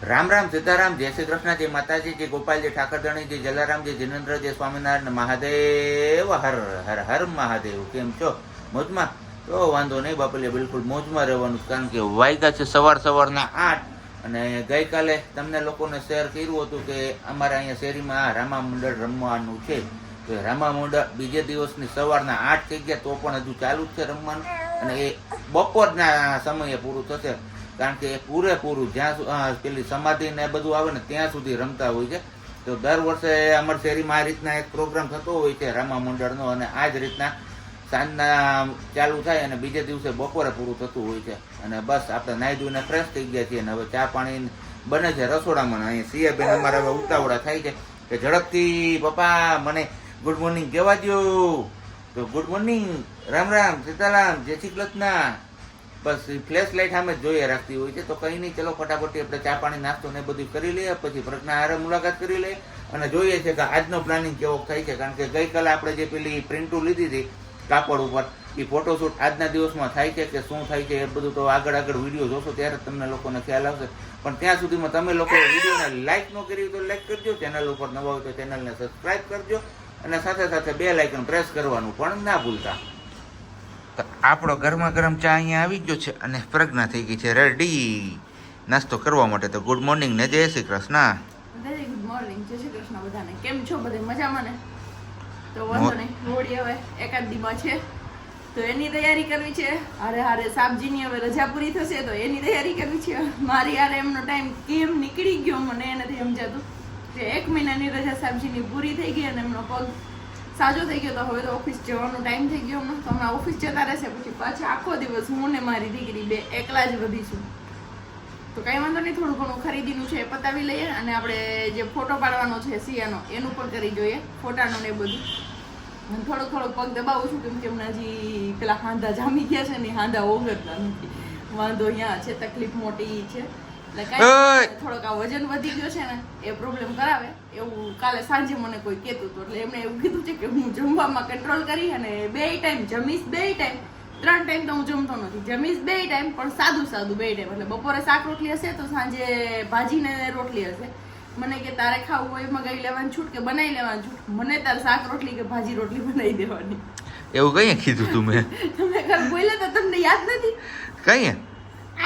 રામ રામ સીતારામ, જય શ્રી કૃષ્ણ, જય માતાજી, જય ગોપાલજી, ઠાકરધણી, જય જલારામ, જય જિનેન્દ્ર, જય સ્વામિનારાયણ મહાદેવ, હર હર હર મહાદેવ. કેમ છો? મોજમાં? તો વાંધો નહીં બાપલિયા, બિલકુલ મોજમાં રહેવાનું, કારણ કે વાયગા છે સવારના 8 અને ગઈકાલે તમને લોકોને શેર કર્યું હતું કે અમારા અહીંયા શેરીમાં રામા મંડળ રમવાનું છે. તો રામા મંડળ બીજે દિવસની સવારના 8 થઈ ગયા તો પણ હજુ ચાલુ જ છે રમવાનું, અને એ બપોરના સમયે પૂરું થશે, કારણ કે પૂરેપૂરું જ્યાં પેલી સમાધિ ને બધું આવે ને ત્યાં સુધી રમતા હોય છે. તો દર વર્ષે અમારી શેરીમાં આ રીતના એક પ્રોગ્રામ થતો હોય છે રામા મંડળનો, અને આ જ રીતના સાંજના ચાલુ થાય અને બીજે દિવસે બપોરે પૂરું થતું હોય છે. અને બસ આપણે નાહી ધોઈને ફ્રેશ થઈ ગયા છીએ, અને હવે ચા પાણી બને છે રસોડામાં. અહીંયા સિયાબેન અમારે હવે ઉતાવળા થાય છે કે ઝડપથી પપ્પા મને ગુડ મોર્નિંગ કહેવા દો. તો ગુડ મોર્નિંગ, રામ રામ સીતારામ, જય શ્રી કૃષ્ણ. બસ ફ્લેશ લાઇટ સામે જ જોઈએ રાખતી હોય છે. તો કંઈ નહીં, ચલો ફટાફટ આપણે ચા પાણી નાસ્તો ને બધું કરી લઈએ, પછી પ્રજ્ઞા હારે મુલાકાત કરી લઈએ અને જોઈએ છે કે આજનો પ્લાનિંગ કેવો થાય છે. કારણ કે ગઈકાલે આપણે જે પેલી પ્રિન્ટો લીધી હતી કાપડ ઉપર, એ ફોટોશૂટ આજના દિવસમાં થાય છે કે શું થાય છે એ બધું તો આગળ વિડીયો જોશો ત્યારે તમને લોકોને ખ્યાલ આવશે. પણ ત્યાં સુધીમાં તમે લોકો વિડીયોને લાઇક ન કરી તો લાઇક કરજો, ચેનલ ઉપર નવા હોય તો ચેનલને સબસ્ક્રાઇબ કરજો, અને સાથે સાથે બેલ આઇકન પ્રેસ કરવાનું પણ ના ભૂલતા. આપણો ગરમા ગરમ ચા અહીંયા આવી ગયો છે અને પ્રજ્ઞા થઈ ગઈ છે રેડી નાસ્તો કરવા માટે. તો ગુડ મોર્નિંગ ને જય Shri Krishna. Very good morning, જય શ્રી કૃષ્ણ બધાને. કેમ છો બધે? મજામાં ને? તો વાંધો નહીં, હોળી હવે એકાદ દીમાં છે તો એની તૈયારી કરવી છે. હારે સાબજીની હવે રજા પૂરી થશે તો એની તૈયારી કરવી છે. મારી હારે એમનો ટાઈમ કેમ નીકળી ગયો મને નથી સમજાતું કે 1 મહિનાની રજા સાબજીની પૂરી થઈ ગઈ અને એમનો પગ સાજો થઈ ગયો. તો હવે તો ઓફિસ જવાનો ટાઈમ થઈ ગયો હમણાં. તો હમણાં ઓફિસ જતા રહેશે, પછી પાછા આખો દિવસ હું ને મારી દીકરી બે એકલા જ વધીશું. તો કંઈ વાંધો નહીં, થોડું ઘણું ખરીદીનું છે એ પતાવી લઈએ, અને આપણે જે ફોટો પાડવાનો છે સિયાનો એનું પણ કરી જોઈએ, ફોટાનું ને એ બધું. થોડોક પગ દબાવું છું કેમ કે હમણાં હજી પેલા હાંધા જામી ગયા છે ને, હાંધા ઓગળતા નથી. વાંધો અહીંયા છે, તકલીફ મોટી છે. એટલે કાંઈ થોડોક આ વજન વધી ગયો છે ને એ પ્રોબ્લેમ કરાવે એવું કાલે સાંજે મને કોઈ કહેતું હતું. એટલે એમણે એવું કીધું છે કે હું જમવામાં કંટ્રોલ કરી અને 2 ટાઈમ જમીશ, 2 ટાઈમ, 3 ટાઈમ તો હું જમતો નથી, જમીશ 2 ટાઈમ, પણ સાદું 2 ટાઈમ. એટલે બપોરે શાક રોટલી હશે તો સાંજે ભાજી ને રોટલી હશે. મને કે તારે ખાવું હોય મગાવી લેવાની છૂટ કે બનાવી લેવાની છૂટ, મને તારે શાક રોટલી કે ભાજી રોટલી બનાવી દેવાની. એવું કઈ કીધું તું મેં? તમે ઘર બોલ્યા તો તમને યાદ નથી? કઈ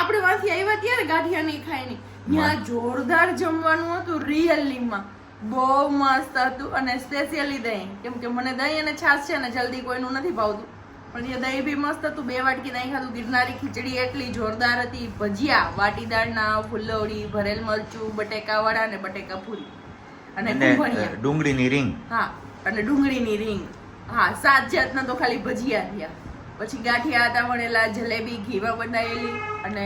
આપણે વાંથી આવ્યા ત્યારે ગાંઠિયા નહીં ખાઈ નહીં, ત્યાં જોરદાર જમવાનું હતું રિયલીમાં, બહુ મસ્ત હતું. અને સ્પેશિયલી દહીં, કેમ કે મને દહીં અને છાશ છે ને જલ્દી કોઈનું નથી ભાવતું, પણ એ દહીં બી મસ્ત હતું. 2 વાટકી દહીં ખાધું. ગિરનારી ખીચડી એટલી જોરદાર હતી, ભજીયા, વાટીદાળના, ફુલવડી, ભરેલ મરચું, બટેકા વડા અને બટેકા પૂરી અને ડુંગળીની રીંગ. હા, અને ડુંગળીની રીંગ. હા, 7 જાતના તો ખાલી ભજીયા થયા. પછી ગાંઠિયા હતા વણેલા, જલેબી ઘીમાં બનાવેલી અને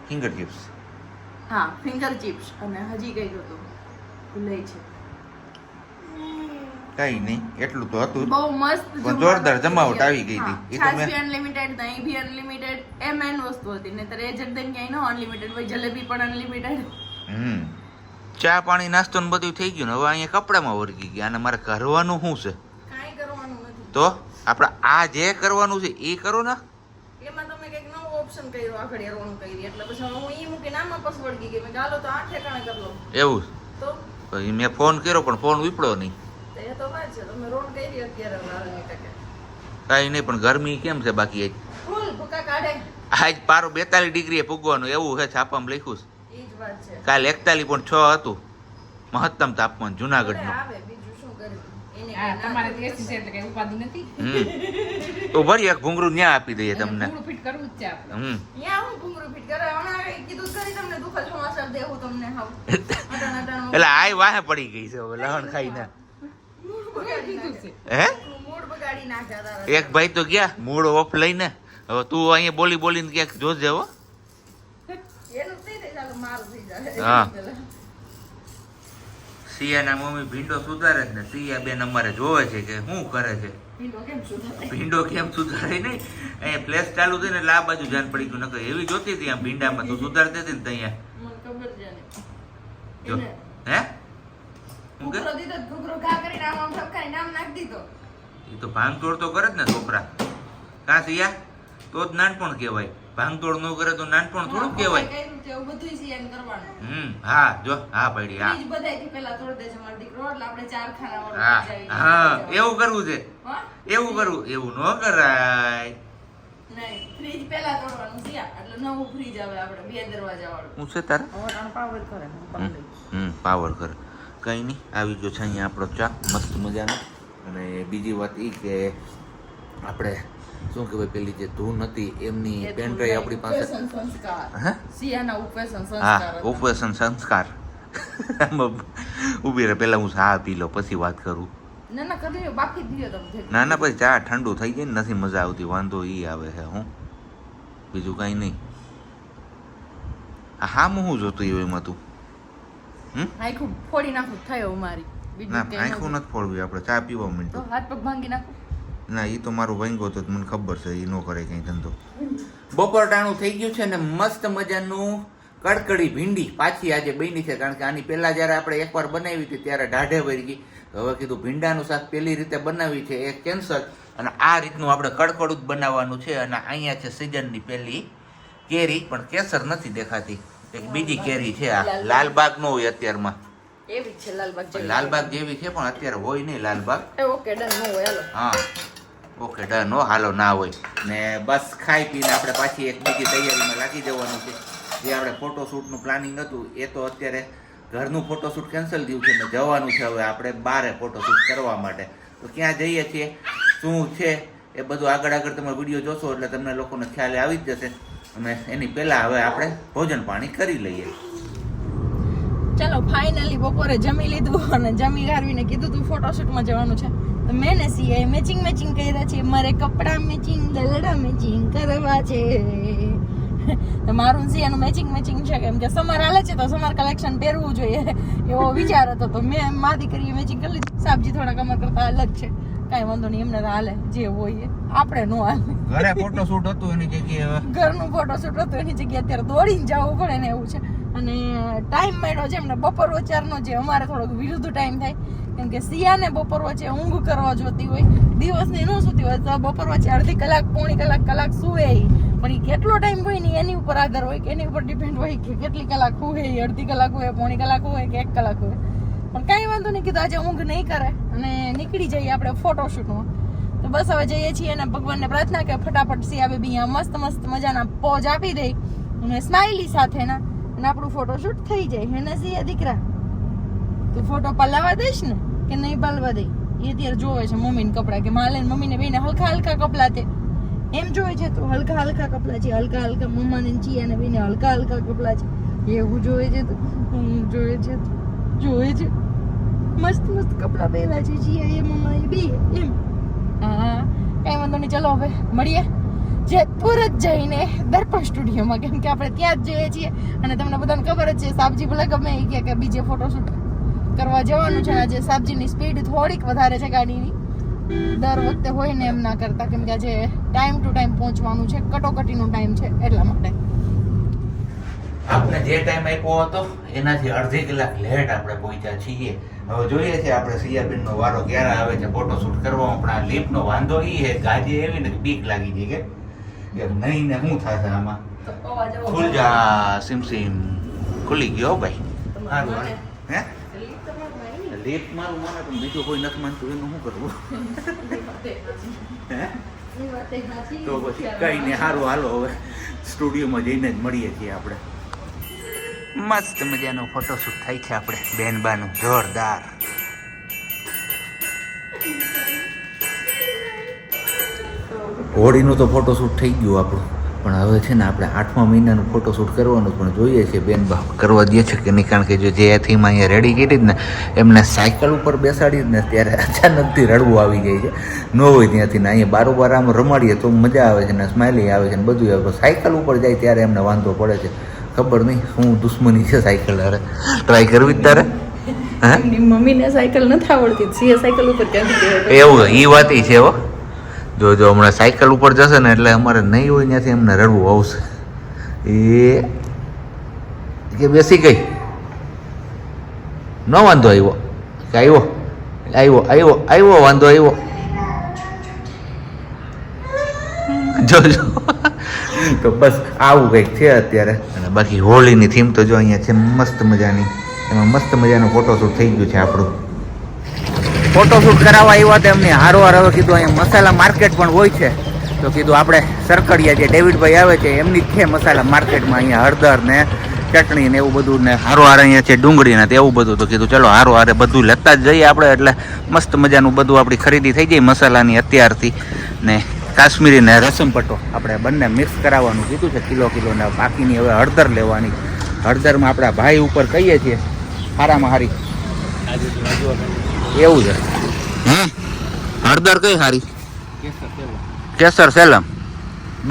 ફિંગર ચિપ્સ. હા, ફિંગર ચિપ્સ. અને હજી કઈ હતું ભૂલાઈ છે. કઈ નહીં, એટલું તો હતું. બહુ મસ્ત જોરદાર જમાવટ આવી ગઈ હતી. છાશ બી અનલિમિટેડ, દહીં બી અનલિમિટેડ, એ મેન વસ્તુ હતી. નહીતર એ જગદન ક્યાંય નો અનલિમિટેડ હોય, જલેબી પણ અનલિમિટેડ. ચા પાણી નાસ્તો ને બધું થઈ ગયું ને હવે અહીંયા કપડામાં વળગી ગયા. અને મારે કરવાનું શું છે? કાંઈ કરવાનું નથી. તો આપણે આ જે કરવાનું છે એ કરો ને. એમાં તમે કઈક નવો ઓપ્શન કર્યો, આગળ રોણ કરી, એટલે પછી હું ઈ મૂકીને આમાં પાછું વળગી ગઈ. મેં ચાલો તો આ ઠેકાણે કરી લો. એવું તો પછી મેં ફોન કર્યો પણ ફોન ઉપડ્યો નહીં. એ તો વાત છે, તમે રોણ કરી અત્યારે હાલની તકે. કાંઈ નહીં, પણ ગરમી કેમ છે બાકી? આજ ફૂલ ભૂકા કાઢે. આજ પારો 42 ડિગ્રીએ પૂગવાનું એવું છે, છાપામાં લખ્યું છે. ઈ જ વાત છે. કાલ 41.6 હતું મહત્તમ તાપમાન જુનાગઢનું. આવે બીજું શું કરી એને તમારે દેશી છે એટલે કઈ ઉપાધિ નથી. તો ભરી એક ભૂંગળું ન્યા આપી દઈએ તમને. થોડું ફિટ કરવું જ છે આપણે. ન્યા હું ભૂંગળું ફિટ કરે હમણાં કીધું કરી તમને દુખલ સમાચાર દેવું તમને હાવ એટલે આય વાહે પડી ગઈ છે હવે લહણ ખાઈને. કીધું છે. હે મૂડ બગાડી નાખ્યા તારા. એક ભાઈ તો ગયા મૂળ ઓફ લઈને. હવે તું અહીંયા બોલીને ક્યાંક જોજે હો. એનું થઈ જાય ચાલો માર થઈ જાય. હા. સિયાના મમ્મી ભીંડો સુધારે જ ને સિયા બેન અમારે જોવે છે કે શું કરે છે. ભીંડો કેમ સુધારે નહીં? અહીંયા ફ્લેશ ચાલુ થઈ ને એટલે આ બાજુ ધ્યાન પડી ગયું. નકર એવી જોતી હતી આમ ભીંડામાં તું સુધારતી હતી ને ત્યાં. મને ખબર છે જો એને હે હું કે ઘૂઘરો દીધો, ઘૂઘરો ઘા કરીને આમ ઠપકારી નામ નાખી દીધો. એ તો ભાંગતોડ તો કરે જ ને છોકરા. કાં સિયા? તો જ નાનપણ કહેવાય. ભાંગતોડ ન કરે તો નાનપણ થોડું કહેવાય. કર્યું તો એવું બધું સિયાન કરવાનું. હા જો હા પડી હા ફ્રીજ બધાયથી પહેલા તોડ દેજો મારો દીકરો, એટલે આપણે 4 ખાનાવાળું હા ફ્રીજ આવી હા જાય. એવું કરવું છે, હા? એવું કરવું, એવું ન કરાય. નહીં, ફ્રીજ પહેલા તોડવાનું સિયા, એટલે નવું ફ્રીજ આવે આપણે 2 દરવાજા વાળું. હું છે તારે હવે આનો પાવર કરે હું કરી દઈશ. પાવર કર કંઈ નહીં. આવી ગયો છે અહીંયા આપણો ચા મસ્ત મજાનો. અને બીજી વાત એ કે આપણે શું કહેવાય પેલી જે ધૂન હતી એમની એ પેન તો ડ્રાઈવ આપણી પાસે. ઉપવેશન સંસ્કાર. હે? સિયાના ઉપવેશન હા સંસ્કાર હતા. ઓપરેશન સંસ્કાર. ઊભી રહે પહેલાં હું ચા પી લો પછી વાત કરું. ના ના કરી લ્યો, બાકી જ લ્યો તમે. ના ના પછી ચા ઠંડુ થઈ જાય ને નથી મજા આવતી, વાંધો એ આવે છે. હું બીજું કાંઈ નહીં. હા હું જોતું એવું એમાં તું આખું ફોડી નાખું થયો મારી. બીજું ના કંઈ આંખું નથી. નથી ફોડવી, આપણે ચા પીવા તો માંડ્યું. હાથ પગ ભાંગી નાખું. ના એ તો મારું ભાંગો તો મને ખબર છે એ ન કરે કંઈ ધંધો. બપોર ટાણું થઈ ગયું છે ને મસ્ત મજાનું કડકડી ભીંડી પાછી આજે બની છે. કારણ કે આની પહેલા જ્યારે આપણે એકવાર બનાવી હતી ત્યારે ઢાઢે વળી ગઈ. તો હવે કીધું ભીંડાનું શાક પેલી રીતે બનાવી છે એ કેન્સલ, અને આ રીતનું આપણે કડકડું જ બનાવવાનું છે. અને અહીંયા છે સિઝનની પહેલી કેરી, પણ કેસર નથી દેખાતી. એક બીજી કેરી છે, આ લાલબાગ નો હોય અત્યારમાં. એવી જ છે લાલબાગ જેવી. લાલબાગ જેવી છે પણ અત્યારે હોય નહીં લાલબાગ. એ ઓકે ડન નો હોય હાલો. હા ઓકે ડન હો, હાલો ના હોય ને બસ ખાઈ પીને આપણે પાછી એક બીજી તૈયારીમાં લાગી જવાનું છે. જે આપણે ફોટોશૂટનું પ્લાનિંગ હતું એ તો અત્યારે ઘરનું ફોટોશૂટ કેન્સલ થયું છે ને જવાનું છે હવે આપણે બહારે ફોટોશૂટ કરવા માટે. તો ક્યાં જઈએ છીએ શું છે એ બધું આગળ તમે વિડીયો જોશો એટલે તમને લોકોને ખ્યાલ આવી જ જશે. અને એની પહેલાં હવે આપણે ભોજન પાણી કરી લઈએ. ચલો ફાઇનલી બપોરે જમી લીધું અને જમી ગારવીને કીધું તું ફોટોશૂટમાં જવાનું છે. તો મેં ને સિયાએ મેચિંગ કર્યા છે. મારે કપડાં મેચિંગ, દલડા મેચિંગ કરવા છે. તો મારું સિયાનું મેચિંગ છે, કેમ કે સમર હાલે છે તો સમર કલેક્શન પહેરવું જોઈએ એવો વિચાર હતો. તો મેં મા દીકરીએ મેચિંગ કરી લીધું. સાબજી થોડા કમર કરતા અલગ છે, કાંઈ વાંધો નહીં, એમને તો હાલે જે હોય એ. આપણે નો હાલે. ઘરે ફોટોશૂટ હતું એની જગ્યાએ ઘરનું ફોટોશૂટ હતું એની જગ્યાએ અત્યારે દોડીને જવું પડે ને એવું છે. અને ટાઈમ મળ્યો છે એમને બપોર વચારનો, જે અમારે થોડોક વિરુદ્ધ ટાઈમ થાય. કેમ કે સિયાને બપોર વચ્ચે ઊંઘ કરવા જોતી હોય, દિવસની ન સૂતી હોય તો બપોર વચ્ચે અડધી કલાક પોણી કલાક સૂવે. પણ એ કેટલો ટાઈમ હોય ને એની ઉપર આધાર હોય કે એની ઉપર ડિપેન્ડ હોય કે કેટલી કલાક હોય, અડધી કલાક હોય, પોણી કલાક હોય કે 1 કલાક હોય. પણ કાંઈ વાંધો નહીં, કીધું આજે ઊંઘ નહીં કરે અને નીકળી જઈએ આપણે ફોટોશૂટમાં. તો બસ હવે જઈએ છીએ અને ભગવાનને પ્રાર્થના કે ફટાફટ સિયા બેબી અહીંયા મસ્ત મજાના પોઝ આપી દે અને સ્માઇલી સાથેના, અને આપણું ફોટોશૂટ થઈ જાય. હેને સિયા દીકરા, તું ફોટો પલાવા દઈશ ને કે નહીં પાલવા દે? એ અત્યારે જોવે છે મમ્મીને કપડાં, કે માલે મમ્મીને બેને હલકા કપડાં છે એમ જોવે છે. તો હલકા કપડાં છે, હલકા મમ્માને ચિયાને બેને હલકા કપડાં છે એવું જોવે છે. તો જોવે છે મસ્ત કપડાં પહેર્યા છે ચિયા એ મમ્મા એ બે એમ. હા કઈ વાંધો નહીં, ચલો હવે મળીએ જેતપુર જ જઈને દર્પણ સ્ટુડિયોમાં, કેમ કે આપણે ત્યાં જ જઈએ છીએ. અને તમને બધાને ખબર જ છે સાબજી ભલે ગમે એ કે બીજે ફોટોશૂટ કરવા જવાનું છે. આજે સાબજીની સ્પીડ થોડીક વધારે છે ગાડીની, દર વખતે હોય ને એમ ના કરતા, કેમ કે આજે ટાઈમ ટુ ટાઈમ પહોંચવાનું છે, કટોકટીનો ટાઈમ છે એટલા માટે. આપણે જે ટાઈમ આપ્યો હતો એનાથી અડધી કલાક લેટ આપણે પહોંચ્યા છીએ. હવે જોઈએ છે આપણે સિયાબેનનો વારો ક્યારે આવે છે ફોટોશૂટ કરવામાં. પણ આ લિફ્ટનો વાંધો એ છે, ગાડી એવી ને બીક લાગી જાય કે નહીં ને શું થશે આમાં. ખુલ જા સિમ ખુલી ગયો ભાઈ. સારું હાલે. હે લિફ્ટ મારું માને પણ બીજું કોઈ નથી માનતું એનું શું કરવું? હે તો પછી કઈ નહીં, સારું હાલો હવે સ્ટુડિયોમાં જઈને જ મળીએ છીએ આપણે. મસ્ત મજાનો ફોટોશૂટ થાય છે આપણે બેનબાનું જોરદાર. હોળીનું તો ફોટોશૂટ થઈ ગયું આપણું, પણ હવે છે ને આપણે 8મા મહિનાનું ફોટોશૂટ કરવાનું પણ જોઈએ છે બેનબા કરવા દે છે કે નહીં. કારણ કે જો જે થીમ અહીંયા રેડી કરી જ ને એમને સાયકલ ઉપર બેસાડી જ ને ત્યારે અચાનકથી રડવું આવી જાય છે. ન હોય ત્યાંથી ને અહીંયા બારોબાર આમ રમાડીએ તો મજા આવે છે ને સ્માઇલી આવે છે ને બધું આવે. સાયકલ ઉપર જાય ત્યારે એમને વાંધો પડે છે. ખબર નહીં શું દુશ્મની છે સાયકલ. અરે ટ્રાય કરવી જ તારે? હા મમ્મીને સાયકલ નથી આવડતી, સિયા સાયકલ ઉપર ક્યાંથી એવું એ વાત છે હો. જો હમણાં સાયકલ ઉપર જશે ને એટલે અમારે નહીં હોય ત્યાંથી એમને રડવું આવશે. એ કે બેસી ગઈ ન વાંધો આવ્યો કે આવ્યો વાંધો આવ્યો. જો તો બસ આવું કંઈક છે અત્યારે. અને બાકી હોળીની થીમ તો જો અહીંયા છે મસ્ત મજાની, એમાં મસ્ત મજાનું ફોટોશૂટ થઈ ગયું છે આપણું. ફોટોશૂટ કરાવવા આવ્યા તો એમની હારોહાર હવે કીધું અહીંયા મસાલા માર્કેટ પણ હોય છે, તો કીધું આપણે સરકડિયા જે ડેવિડભાઈ આવે છે એમની જ છે મસાલા માર્કેટમાં, અહીંયા હળદર ને ચટણી ને એવું બધું ને હારોહાર અહીંયા છે ડુંગળી ને એવું બધું. તો કીધું ચલો હારોહારે બધું લેતા જ જઈએ આપણે, એટલે મસ્ત મજાનું બધું આપણી ખરીદી થઈ જાય મસાલાની અત્યારથી. ને કાશ્મીરી ને રસમ પટ્ટો આપણે બંને મિક્સ કરાવવાનું કીધું છે, કિલો ને બાકીની હવે હળદર લેવાની. હળદરમાં આપણા ભાઈ ઉપર કહીએ છીએ હારામાં હારી એવું છે. હળદર કઈ હારી? કેસર સેલમ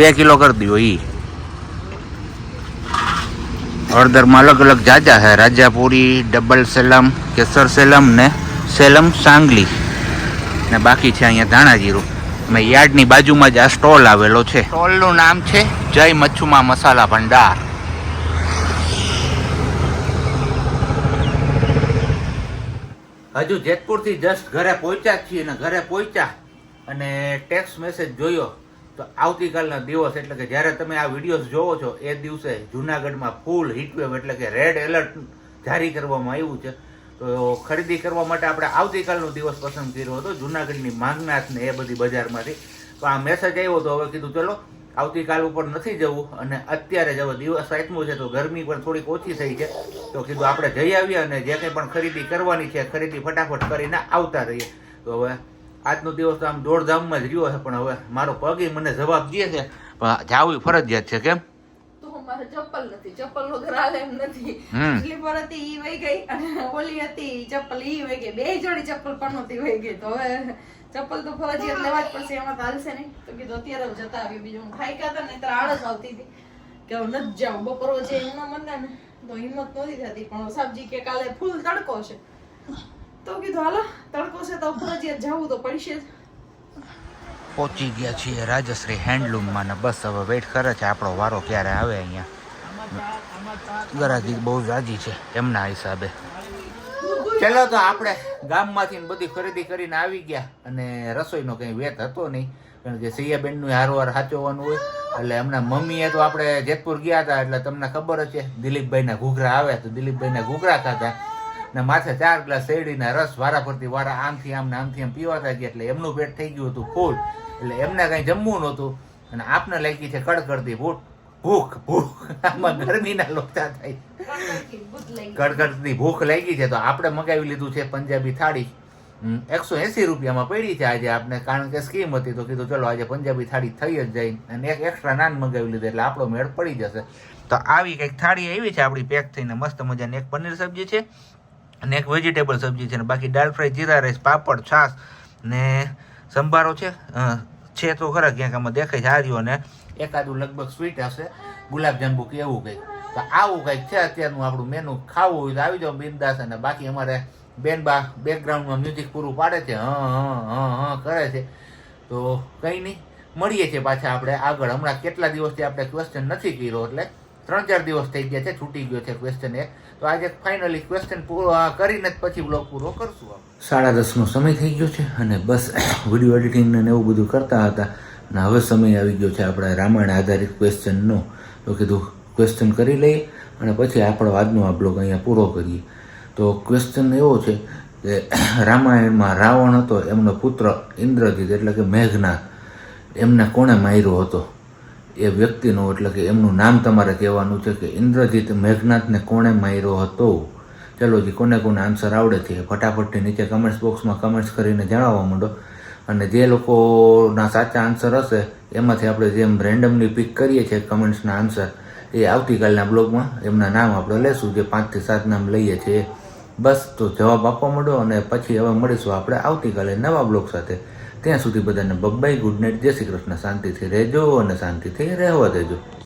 2 કિલો કરી દો. ઈ હળદરમાં અલગ અલગ જાજા છે, રાજાપુરી, ડબલ સેલમ, કેસર સેલમ ને સેલમ સાંગલી ને બાકી છે અહીંયા ધાણા જીરું. મેં યાર્ડની બાજુમાં જ આ સ્ટોલ આવેલો છે. સ્ટોલનું નામ છે જય મચ્છુમા મસાલા ભંડાર. હજુ જેતપુરથી જસ્ટ ઘરે પહોંચ્યા છીએ ને ઘરે પહોંચ્યા અને ટેક્સ્ટ મેસેજ જોયો તો આવતીકાલના દિવસ એટલે કે જ્યારે તમે આ વિડીયોઝ જોવો છો એ દિવસે જુનાગઢમાં ફૂલ હીટવેવ એટલે કે રેડ એલર્ટ જારી કરવામાં આવ્યું છે. તો ખરીદી કરવા માટે આપણે આવતીકાલનો દિવસ પસંદ કર્યો હતો જુનાગઢની માંગનાથ ને એ બધી બજારમાંથી. તો આ મેસેજ આવ્યો તો હવે કીધું ચલો આવતીકાલ ઉપર નથી જવું અને અત્યારે જ હવે દિવસ આત્મો છે તો ગરમી પણ થોડીક ઓછી થઈ છે, તો કીધું આપણે જઈ આવીએ અને જે કંઈ પણ ખરીદી કરવાની છે ખરીદી ફટાફટ કરીને આવતા રહીએ. તો હવે આજનો દિવસ તો આમ દોડધામમાં જ રહ્યો છે, પણ હવે મારો પગ મને જવાબ દે છે, પણ જાવું ફરજિયાત છે. કેમ? મારે ચપ્પલ નથી, ચપ્પલ વગર હાલે એમ નથી. સ્લીપર હતી ઈ વહી ગઈ અને ઓલી હતી ચપ્પલ ઈ વહી ગઈ, 2 જોડી ચપ્પલ પનોતી વહી ગઈ. તો હવે ચપ્પલ તો ફરજિયાત લેવા જ પડશે, એમાં તો હાલશે નહીં. તો કીધું અત્યારે જતા આવી. બીજું હું ખાઈ ગયા હતા ને ત્યારે આળસ આવતી હતી કે હવે નથી જાવ, બપોર વચ્ચે એમના મન ને તો હિંમત નહોતી થતી. પણ સાબજી કે કાલે ફૂલ તડકો છે, તો કીધું હાલો તડકો છે તો ફરજિયાત જવું તો પડશે જ. પહોંચી ગયા છીએ રાજશ્રી હેન્ડલૂમમાં ને બસ હવે વેઇટ કરે છે આપણો વારો ક્યારે આવે. અહીંયા ગરાગી બહુ જાજી છે એમના હિસાબે. ચલો તો આપણે ગામમાંથી બધી ખરીદી કરીને આવી ગયા અને રસોઈનો કંઈ વેત હતો નહીં, કારણ કે સૈયાબેનનું હારોહાર સાચવવાનું હોય. એટલે એમના મમ્મીએ તો આપણે જેતપુર ગયા હતા એટલે તમને ખબર જ છે દિલીપભાઈના ઘૂઘરા આવે તો દિલીપભાઈના ઘૂઘરા ખાધા ને માથે 4 ગ્લાસ શેરડીના રસ વારા ફરતી વારા આમથી આમ ને આમથી આમ પીવાતા ગયા, એટલે એમનું પેટ થઈ ગયું હતું ફૂલ. એટલે એમને કઈ જમવું નહોતું અને આપને લાગી છે કડકડતી ભૂખ. આમાં ગરમીના લોચા થાય, કડકડતી ભૂખ લાગી છે. તો આપણે મગાવી લીધું છે પંજાબી થાળી. 180 રૂપિયામાં પડી છે આજે આપણે, કારણ કે સ્કીમ હતી. તો કીધું ચલો આજે પંજાબી થાળી થઈ જ જાય અને એક એક્સ્ટ્રા નાન મગાવી લીધું એટલે આપણો મેળ પડી જશે. તો આવી કંઈક થાળી આવી છે આપણી પેક થઈને મસ્ત મજાની. એક પનીર સબ્જી છે અને એક વેજીટેબલ સબ્જી છે ને બાકી દાળ ફ્રાય, જીરા રાઈસ, પાપડ, છાશ ને સંભારો છે તો ખરા ક્યાંક આમાં દેખાય છે હાર્યો ને એકાદું લગભગ સ્વીટ હશે, ગુલાબજાંબુ કે એવું કંઈક. તો આવું કંઈક છે અત્યારનું આપણું મેનુ. ખાવું હોય તો આવી જાઓ બિંદાસ. અને બાકી અમારે બેનબા બેકગ્રાઉન્ડમાં મ્યુઝિક પૂરું પાડે છે, કરે છે. તો કંઈ નહીં, મળીએ છીએ પાછા આપણે આગળ. હમણાં કેટલા દિવસથી આપણે ક્વેશ્ચન નથી કર્યો, એટલે 3-4 દિવસ થઈ ગયા છે, છૂટી ગયો છે ક્વેશ્ચન એક. તો આજે ફાઇનલી ક્વેશ્ચન પૂરો કરીને જ પછી બ્લોગ પૂરો કરશું. 10:30નો સમય થઈ ગયો છે અને બસ વિડીયો એડિટિંગ ને એવું બધું કરતા હતા અને હવે સમય આવી ગયો છે આપણા રામાયણ આધારિત ક્વેશ્ચનનો. તો કીધું ક્વેશ્ચન કરી લઈએ અને પછી આપણો આજનો આ બ્લોગ અહીંયા પૂરો કરીએ. તો ક્વેશ્ચન એવો છે કે રામાયણમાં રાવણ હતો, એમનો પુત્ર ઇન્દ્રજીત એટલે કે મેઘનાથ, એમને કોણે માર્યો હતો? એ વ્યક્તિનું એટલે કે એમનું નામ તમારે કહેવાનું છે કે ઇન્દ્રજીત મેઘનાથને કોણે માર્યો હતો. ચલો જી, કોને કોને આન્સર આવડે છે ફટાફટથી નીચે કમેન્ટ્સ બોક્સમાં કમેન્ટ્સ કરીને જણાવવા માંડો. અને જે લોકોના સાચા આન્સર હશે એમાંથી આપણે જેમ રેન્ડમલી પિક કરીએ છીએ કમેન્ટ્સના આન્સર, એ આવતીકાલના બ્લોગમાં એમના નામ આપણે લેશું, જે 5 થી 7 નામ લઈએ છીએ. બસ તો જવાબ આપવા માંડો અને પછી હવે મળીશું આપણે આવતીકાલે નવા બ્લોગ સાથે. ત્યાં સુધી બધાને બબ્બાઈ, ગુડ નાઇટ, જય શ્રી કૃષ્ણ. શાંતિથી રહેજો અને શાંતિથી રહેવા દેજો.